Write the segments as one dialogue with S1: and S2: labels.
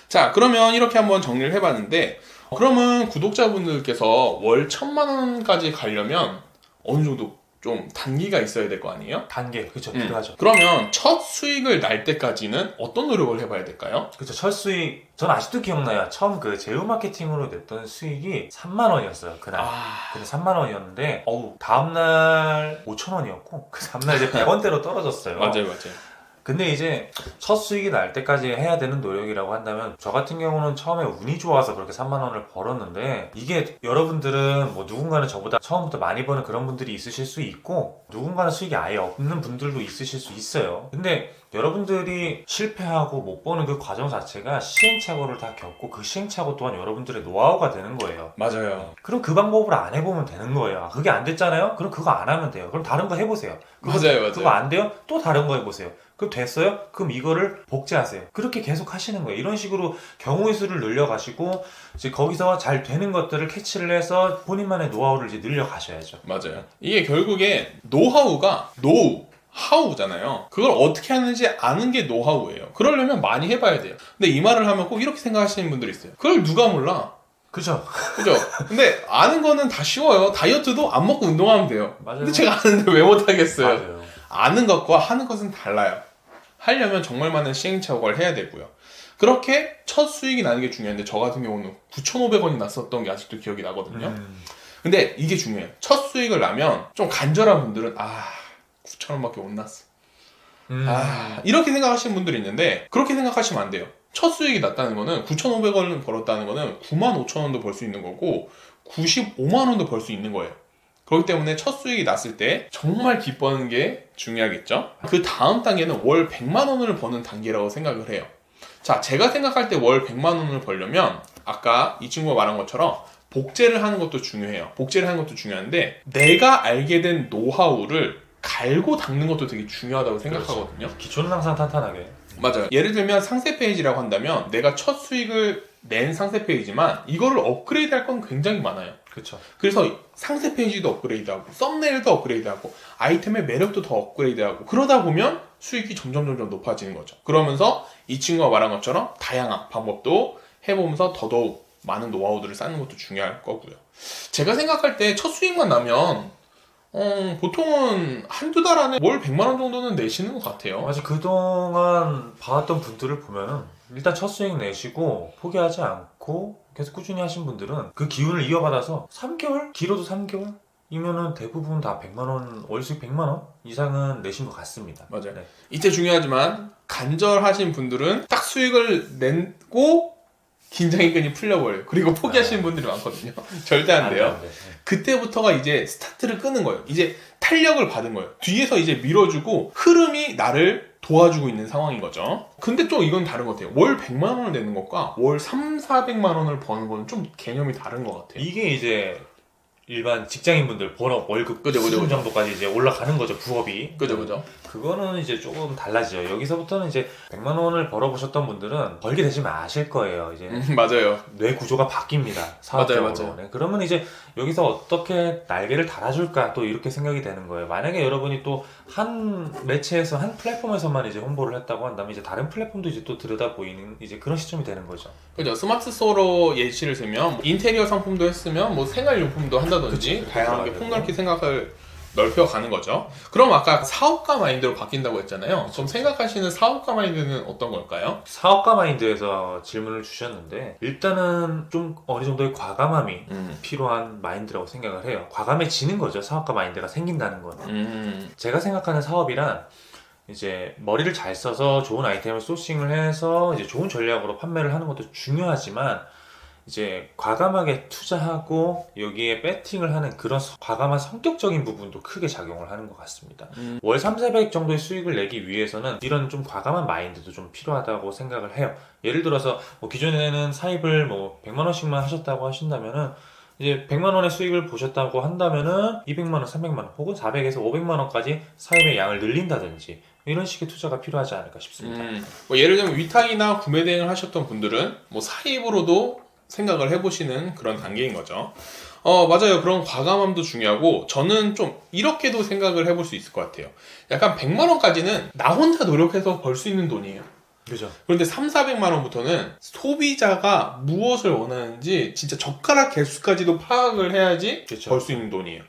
S1: 자, 그러면 이렇게 한번 정리를 해봤는데, 그러면 구독자분들께서 월 1,000만 원까지 가려면 어느 정도 좀 단기가 있어야 될 거 아니에요?
S2: 단계, 그쵸, 필요하죠.
S1: 그러면 첫 수익을 날 때까지는 어떤 노력을 해봐야 될까요?
S2: 그쵸, 첫 수익, 전 아직도 기억나요. 처음 그 제휴 마케팅으로 냈던 수익이 3만 원이었어요, 그날. 근데 3만 원이었는데, 다음날 5천 원이었고, 그 다음날 이제 100원대로 떨어졌어요.
S1: 맞아요, 맞아요.
S2: 근데 이제 첫 수익이 날 때까지 해야 되는 노력이라고 한다면, 저 같은 경우는 처음에 운이 좋아서 그렇게 3만 원을 벌었는데, 이게 여러분들은 뭐 누군가는 저보다 처음부터 많이 버는 그런 분들이 있으실 수 있고, 누군가는 수익이 아예 없는 분들도 있으실 수 있어요. 근데 여러분들이 실패하고 못 버는 그 과정 자체가 시행착오를 다 겪고, 그 시행착오 또한 여러분들의 노하우가 되는 거예요.
S1: 맞아요.
S2: 그럼 그 방법을 안 해보면 되는 거예요. 그게 안 됐잖아요? 그럼 그거 안 하면 돼요. 그럼 다른 거 해보세요.
S1: 맞아요.
S2: 그거 안 돼요? 또 다른 거 해보세요. 그럼 됐어요? 그럼 이거를 복제하세요. 그렇게 계속 하시는 거예요. 이런 식으로 경우의 수를 늘려가시고, 이제 거기서 잘 되는 것들을 캐치를 해서 본인만의 노하우를 이제 늘려가셔야죠.
S1: 맞아요. 이게 결국에 노하우가 하우잖아요. 그걸 어떻게 하는지 아는 게 노하우예요. 그러려면 많이 해봐야 돼요. 근데 이 말을 하면 꼭 이렇게 생각하시는 분들이 있어요. 그걸 누가 몰라?
S2: 그죠?
S1: 그죠? 근데 아는 거는 다 쉬워요. 다이어트도 안 먹고 운동하면 돼요.
S2: 맞아요.
S1: 근데 제가 아는데 왜 못하겠어요?
S2: 맞아요.
S1: 아는 것과 하는 것은 달라요. 하려면 정말 많은 시행착오를 해야 되고요. 그렇게 첫 수익이 나는 게 중요한데, 저 같은 경우는 9,500원이 났었던 게 아직도 기억이 나거든요. 근데 이게 중요해요. 첫 수익을 나면 좀 간절한 분들은 9,000원밖에 못 났어. 이렇게 생각하시는 분들이 있는데, 그렇게 생각하시면 안 돼요. 첫 수익이 났다는 거는 9,500원을 벌었다는 거는 95,000원도 벌 수 있는 거고 95만 원도 벌 수 있는 거예요. 그렇기 때문에 첫 수익이 났을 때 정말 기뻐하는 게 중요하겠죠. 그 다음 단계는 월 100만 원을 버는 단계라고 생각을 해요. 자, 제가 생각할 때 월 100만 원을 벌려면 아까 이 친구가 말한 것처럼 복제를 하는 것도 중요해요. 복제를 하는 것도 중요한데, 내가 알게 된 노하우를 갈고 닦는 것도 되게 중요하다고 생각하거든요.
S2: 그렇죠. 기초는 항상 탄탄하게.
S1: 맞아요. 예를 들면 상세 페이지라고 한다면 내가 첫 수익을 낸 상세 페이지만 이거를 업그레이드 할 건 굉장히 많아요.
S2: 그렇죠.
S1: 그래서 상세 페이지도 업그레이드하고 썸네일도 업그레이드하고 아이템의 매력도 더 업그레이드하고, 그러다 보면 수익이 점점 높아지는 거죠. 그러면서 이 친구가 말한 것처럼 다양한 방법도 해보면서 더더욱 많은 노하우들을 쌓는 것도 중요할 거고요. 제가 생각할 때 첫 수익만 나면 보통은 한두 달 안에 월 100만 원 정도는 내시는 것 같아요.
S2: 아직 그동안 봐왔던 분들을 보면은 일단 첫 수익 내시고 포기하지 않고 계속 꾸준히 하신 분들은 그 기운을 이어받아서 3개월? 길어도 3개월? 이면은 대부분 다 100만 원, 월수익 100만 원 이상은 내신 것 같습니다.
S1: 맞아요.
S2: 네.
S1: 이때 중요하지만 간절하신 분들은 딱 수익을 내고 긴장의 끈이 풀려버려요. 그리고 포기하시는 분들이 많거든요. 절대 안 돼요.
S2: 안 돼.
S1: 그때부터가 이제 스타트를 끄는 거예요. 이제 탄력을 받은 거예요. 뒤에서 이제 밀어주고 흐름이 나를 도와주고 있는 상황인 거죠. 근데 또 이건 다른 것 같아요. 월 100만 원을 내는 것과 월 3,400만 원을 버는 건 좀 개념이 다른 것 같아요.
S2: 이게 이제 일반 직장인분들 본업 월급
S1: 그죠.
S2: 수준 정도까지 이제 올라가는 거죠, 부업이.
S1: 그죠.
S2: 그거는 이제 조금 달라지죠. 여기서부터는 이제 100만 원을 벌어보셨던 분들은 벌게 되시면 아실 거예요. 이제
S1: 맞아요.
S2: 뇌 구조가 바뀝니다. 사업적으로.
S1: 맞아요.
S2: 네. 그러면 이제 여기서 어떻게 날개를 달아줄까 또 이렇게 생각이 되는 거예요. 만약에 여러분이 또 한 매체에서 한 플랫폼에서만 이제 홍보를 했다고 한다면 이제 다른 플랫폼도 이제 또 들여다 보이는 이제 그런 시점이 되는 거죠.
S1: 그죠. 스마트 스토어로 예시를 들면 인테리어 상품도 했으면 뭐 생활용품도 한다든지
S2: 그쵸.
S1: 다양하게
S2: 그쵸.
S1: 폭넓게 생각을 넓혀가는 거죠. 그럼 아까 사업가 마인드로 바뀐다고 했잖아요. 그럼 생각하시는 사업가 마인드는 어떤 걸까요?
S2: 사업가 마인드에서 질문을 주셨는데 일단은 좀 어느 정도의 과감함이 필요한 마인드라고 생각을 해요. 과감해지는 거죠. 사업가 마인드가 생긴다는 거는. 제가 생각하는 사업이란 이제 머리를 잘 써서 좋은 아이템을 소싱을 해서 이제 좋은 전략으로 판매를 하는 것도 중요하지만 이제 과감하게 투자하고 여기에 배팅을 하는 그런 과감한 성격적인 부분도 크게 작용을 하는 것 같습니다. 월 3,400 정도의 수익을 내기 위해서는 이런 좀 과감한 마인드도 좀 필요하다고 생각을 해요. 예를 들어서 뭐 기존에는 사입을 뭐 100만 원씩만 하셨다고 하신다면은 이제 100만 원의 수익을 보셨다고 한다면은 200만 원, 300만 원 혹은 400에서 500만 원까지 사입의 양을 늘린다든지 이런 식의 투자가 필요하지 않을까 싶습니다.
S1: 뭐 예를 들면 위탁이나 구매 대행을 하셨던 분들은 뭐 사입으로도 생각을 해보시는 그런 단계인 거죠. 맞아요. 그런 과감함도 중요하고, 저는 좀 이렇게도 생각을 해볼 수 있을 것 같아요. 약간 100만 원까지는 나 혼자 노력해서 벌 수 있는 돈이에요.
S2: 그죠.
S1: 그런데 3,400만 원부터는 소비자가 무엇을 원하는지 진짜 젓가락 개수까지도 파악을 해야지
S2: 그쵸.
S1: 벌 수 있는 돈이에요.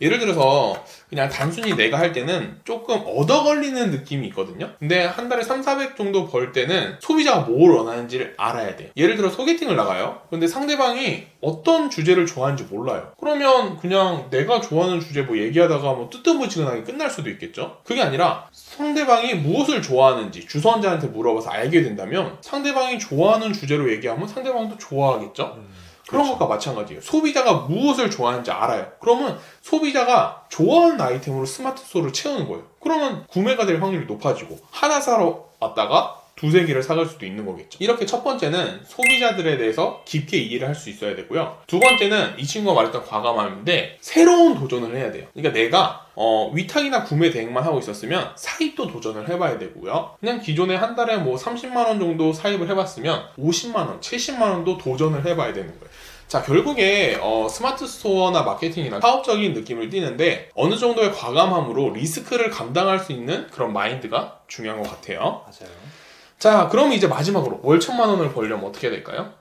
S1: 예를 들어서 그냥 단순히 내가 할 때는 조금 얻어 걸리는 느낌이 있거든요. 근데 한 달에 3,400 정도 벌 때는 소비자가 뭘 원하는지를 알아야 돼요. 예를 들어 소개팅을 나가요. 근데 상대방이 어떤 주제를 좋아하는지 몰라요. 그러면 그냥 내가 좋아하는 주제 뭐 얘기하다가 뭐 뜨뜻무지근하게 끝날 수도 있겠죠. 그게 아니라 상대방이 무엇을 좋아하는지 주선자한테 물어봐서 알게 된다면 상대방이 좋아하는 주제로 얘기하면 상대방도 좋아하겠죠. 그런
S2: 그렇죠.
S1: 것과 마찬가지예요. 소비자가 무엇을 좋아하는지 알아요. 그러면 소비자가 좋아하는 아이템으로 스마트 스토어를 채우는 거예요. 그러면 구매가 될 확률이 높아지고 하나 사러 왔다가 두세 개를 사갈 수도 있는 거겠죠. 이렇게 첫 번째는 소비자들에 대해서 깊게 이해를 할 수 있어야 되고요. 두 번째는 이 친구가 말했던 과감함인데 새로운 도전을 해야 돼요. 그러니까 내가 위탁이나 구매 대행만 하고 있었으면 사입도 도전을 해봐야 되고요. 그냥 기존에 한 달에 뭐 30만 원 정도 사입을 해봤으면 50만 원, 70만 원도 도전을 해봐야 되는 거예요. 자, 결국에 스마트 스토어나 마케팅이나 사업적인 느낌을 띠는데 어느 정도의 과감함으로 리스크를 감당할 수 있는 그런 마인드가 중요한 것 같아요.
S2: 맞아요.
S1: 자, 그럼 이제 마지막으로 월 1,000만 원을 벌려면 어떻게 해야 될까요?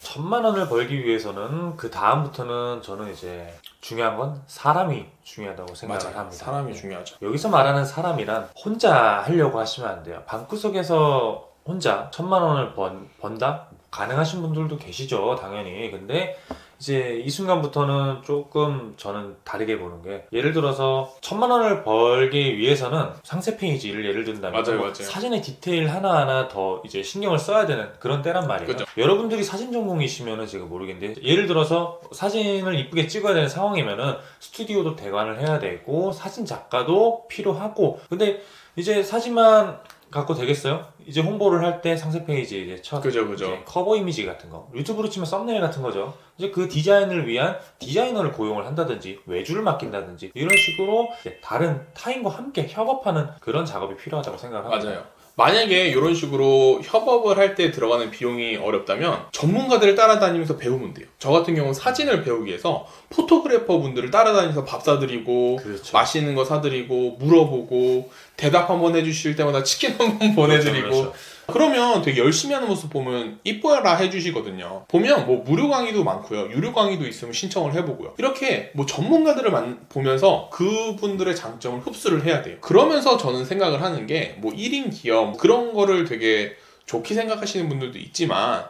S2: 1,000만 원을 벌기 위해서는 그 다음부터는 저는 이제 중요한 건 사람이 중요하다고 생각을
S1: 맞아요.
S2: 합니다.
S1: 사람이 중요하죠.
S2: 여기서 말하는 사람이란 혼자 하려고 하시면 안 돼요. 방구석에서 혼자 1,000만 원을 번다? 가능하신 분들도 계시죠, 당연히. 근데 이제 이 순간부터는 조금 저는 다르게 보는 게, 예를 들어서 1,000만 원을 벌기 위해서는 상세 페이지를 예를 든다면
S1: 맞아요.
S2: 사진의 디테일 하나하나 더 이제 신경을 써야 되는 그런 때란 말이에요.
S1: 그죠.
S2: 여러분들이 사진 전공이시면은 제가 모르겠는데, 예를 들어서 사진을 이쁘게 찍어야 되는 상황이면은 스튜디오도 대관을 해야 되고 사진 작가도 필요하고, 근데 이제 사진만 갖고 되겠어요? 이제 홍보를 할 때 상세 페이지 이제 첫
S1: 그죠.
S2: 이제 커버 이미지 같은 거, 유튜브로 치면 썸네일 같은 거죠. 이제 그 디자인을 위한 디자이너를 고용을 한다든지 외주를 맡긴다든지 이런 식으로 이제 다른 타인과 함께 협업하는 그런 작업이 필요하다고 생각을 합니다.
S1: 맞아요. 만약에 이런 식으로 협업을 할 때 들어가는 비용이 어렵다면 전문가들을 따라다니면서 배우면 돼요. 저 같은 경우는 사진을 배우기 위해서 포토그래퍼 분들을 따라다니면서 밥 사드리고
S2: 그렇죠.
S1: 맛있는 거 사드리고 물어보고 대답 한번 해주실 때마다 치킨 한 번 보내드리고
S2: 그렇죠.
S1: 그러면 되게 열심히 하는 모습 보면 이뻐라 해주시거든요. 보면 뭐 무료 강의도 많고요. 유료 강의도 있으면 신청을 해보고요. 이렇게 뭐 전문가들을 보면서 그분들의 장점을 흡수를 해야 돼요. 그러면서 저는 생각을 하는 게 뭐 1인 기업 그런 거를 되게 좋게 생각하시는 분들도 있지만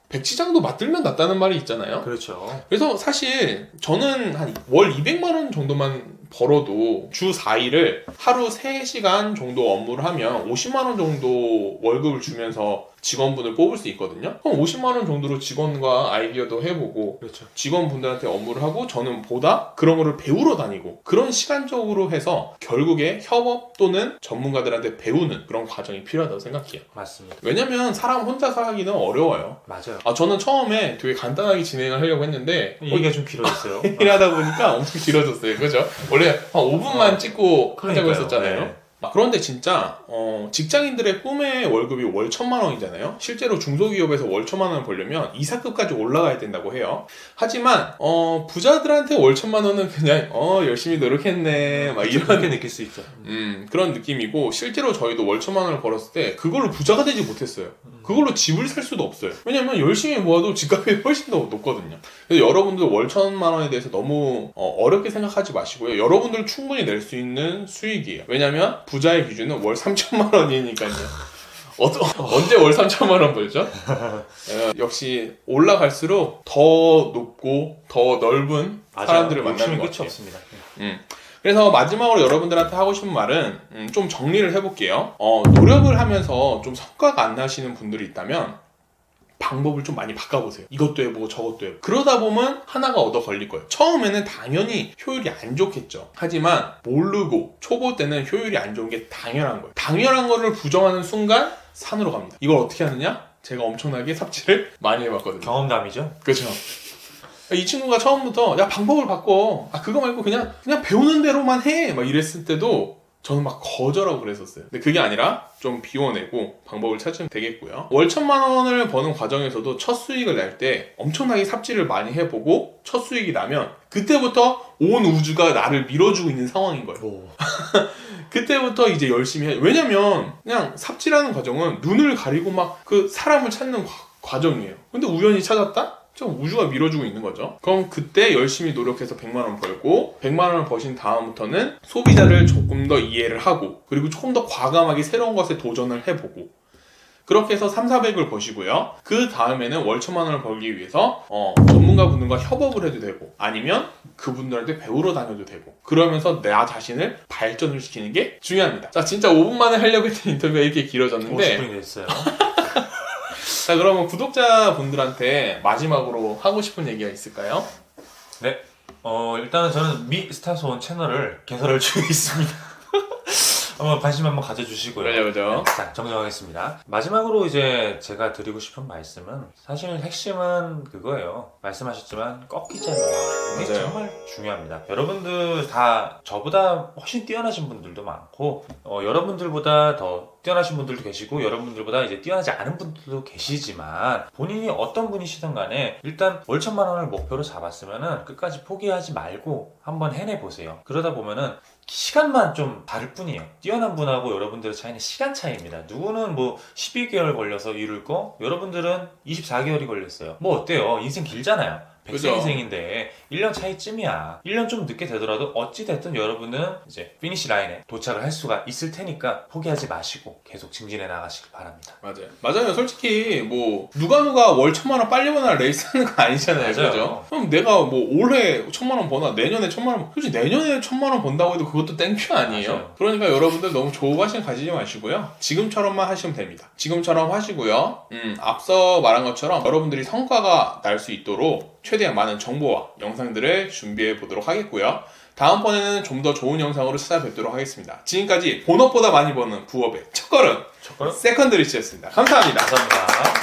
S1: 백지장도 맞들면 낫다는 말이 있잖아요.
S2: 그렇죠.
S1: 그래서 사실 저는 한 월 200만 원 정도만 벌어도 주 4일을 하루 3시간 정도 업무를 하면 50만 원 정도 월급을 주면서 직원분을 뽑을 수 있거든요. 그럼 50만 원 정도로 직원과 아이디어도 해보고
S2: 그렇죠.
S1: 직원분들한테 업무를 하고 저는 보다 그런 거를 배우러 다니고 그런 시간적으로 해서 결국에 협업 또는 전문가들한테 배우는 그런 과정이 필요하다고 생각해요.
S2: 맞습니다.
S1: 왜냐면 사람 혼자서 하기는 어려워요.
S2: 맞아요.
S1: 저는 처음에 되게 간단하게 진행을 하려고 했는데
S2: 얘기가 좀 길어졌어요.
S1: 일하다 보니까 엄청 길어졌어요. 그죠? 원래 한 5분만 찍고 하자고
S2: 그러니까요.
S1: 했었잖아요.
S2: 네.
S1: 그런데 진짜 직장인들의 꿈의 월급이 월 1,000만 원이잖아요. 실제로 중소기업에서 월 1,000만 원을 벌려면 이사급까지 올라가야 된다고 해요. 하지만 부자들한테 월 1,000만 원은 그냥 열심히 노력했네 막
S2: 그렇게
S1: 이런
S2: 느낄 수 있죠.
S1: 그런 느낌이고, 실제로 저희도 월 1,000만 원을 벌었을 때 그걸로 부자가 되지 못했어요. 그걸로 집을 살 수도 없어요. 왜냐면 열심히 모아도 집값이 훨씬 더 높거든요. 그래서 여러분들 월 1,000만 원에 대해서 너무 어렵게 생각하지 마시고요. 여러분들 충분히 낼 수 있는 수익이에요. 왜냐면 부자의 기준은 월 3,000만 원이니까요. 언제 월 3,000만 원 벌죠? 역시 올라갈수록 더 높고 더 넓은 사람들을 만나는 것
S2: 끝이
S1: 같아요.
S2: 없습니다.
S1: 그래서 마지막으로 여러분들한테 하고 싶은 말은 좀 정리를 해볼게요. 노력을 하면서 좀 성과가 안 나시는 분들이 있다면 방법을 좀 많이 바꿔보세요. 이것도 해보고 저것도 해보고. 그러다 보면 하나가 얻어 걸릴 거예요. 처음에는 당연히 효율이 안 좋겠죠. 하지만 모르고 초보 때는 효율이 안 좋은 게 당연한 거예요. 당연한 거를 부정하는 순간 산으로 갑니다. 이걸 어떻게 하느냐? 제가 엄청나게 삽질을 많이 해봤거든요.
S2: 경험담이죠.
S1: 그렇죠. 이 친구가 처음부터 야 방법을 바꿔, 그거 말고 그냥 배우는 대로만 해 막 이랬을 때도 저는 막 거절하고 그랬었어요. 근데 그게 아니라 좀 비워내고 방법을 찾으면 되겠고요. 월 1,000만 원을 버는 과정에서도 첫 수익을 낼 때 엄청나게 삽질을 많이 해보고 첫 수익이 나면 그때부터 온 우주가 나를 밀어주고 있는 상황인 거예요. 그때부터 이제 열심히 해. 왜냐면 그냥 삽질하는 과정은 눈을 가리고 막 그 사람을 찾는 과정이에요. 근데 우연히 찾았다? 좀 우주가 밀어주고 있는 거죠. 그럼 그때 열심히 노력해서 100만 원 벌고 100만 원을 버신 다음부터는 소비자를 조금 더 이해를 하고 그리고 조금 더 과감하게 새로운 것에 도전을 해보고 그렇게 해서 3,400을 버시고요. 그 다음에는 월 1,000만 원을 벌기 위해서 전문가분들과 협업을 해도 되고 아니면 그분들한테 배우러 다녀도 되고 그러면서 나 자신을 발전을 시키는 게 중요합니다. 자, 진짜 5분 만에 하려고 했던 인터뷰가 이렇게 길어졌는데
S2: 50분이 됐어요.
S1: 자, 그러면 구독자분들한테 마지막으로 하고 싶은 얘기가 있을까요?
S2: 네. 일단은 저는 미스타소원 채널을 개설할 중에 있습니다. 한번 관심 한번 가져주시고요.
S1: 그죠.
S2: 자, 정정하겠습니다. 마지막으로 이제 제가 드리고 싶은 말씀은 사실 핵심은 그거예요. 말씀하셨지만 꺾이지 않는 마음. 이게
S1: 맞아요.
S2: 정말 중요합니다. 여러분들 다 저보다 훨씬 뛰어나신 분들도 많고 여러분들보다 더 뛰어나신 분들도 계시고 여러분들보다 이제 뛰어나지 않은 분들도 계시지만 본인이 어떤 분이시든 간에 일단 월 1,000만 원을 목표로 잡았으면은 끝까지 포기하지 말고 한번 해내보세요. 그러다 보면은 시간만 좀 다를 뿐이에요. 뛰어난 분하고 여러분들의 차이는 시간 차이입니다. 누구는 뭐 12개월 걸려서 이룰 거 여러분들은 24개월이 걸렸어요. 뭐 어때요? 인생 길잖아요.
S1: 그죠.
S2: 100세 인생인데 1년 차이쯤이야. 1년 좀 늦게 되더라도 어찌됐든 여러분은 이제 피니시 라인에 도착을 할 수가 있을 테니까 포기하지 마시고 계속 증진해 나가시길 바랍니다.
S1: 맞아요. 솔직히 뭐 누가 월 1,000만 원 빨리 버나 레이스 하는 거 아니잖아요.
S2: 맞아요.
S1: 그죠? 그럼 내가 뭐 올해 1,000만 원 버나 내년에 1,000만 원 솔직히 내년에 1,000만 원 번다고 해도 그것도 땡큐 아니에요.
S2: 맞아요.
S1: 그러니까 여러분들 너무 조바심 가지지 마시고요. 지금처럼만 하시면 됩니다. 지금처럼 하시고요. 앞서 말한 것처럼 여러분들이 성과가 날 수 있도록 최대한 많은 정보와 영상들을 준비해 보도록 하겠고요. 다음번에는 좀 더 좋은 영상으로 찾아뵙도록 하겠습니다. 지금까지 본업보다 많이 버는 부업의 첫걸음
S2: 첫걸음?
S1: 세컨드 리치였습니다. 감사합니다.
S2: 감사합니다.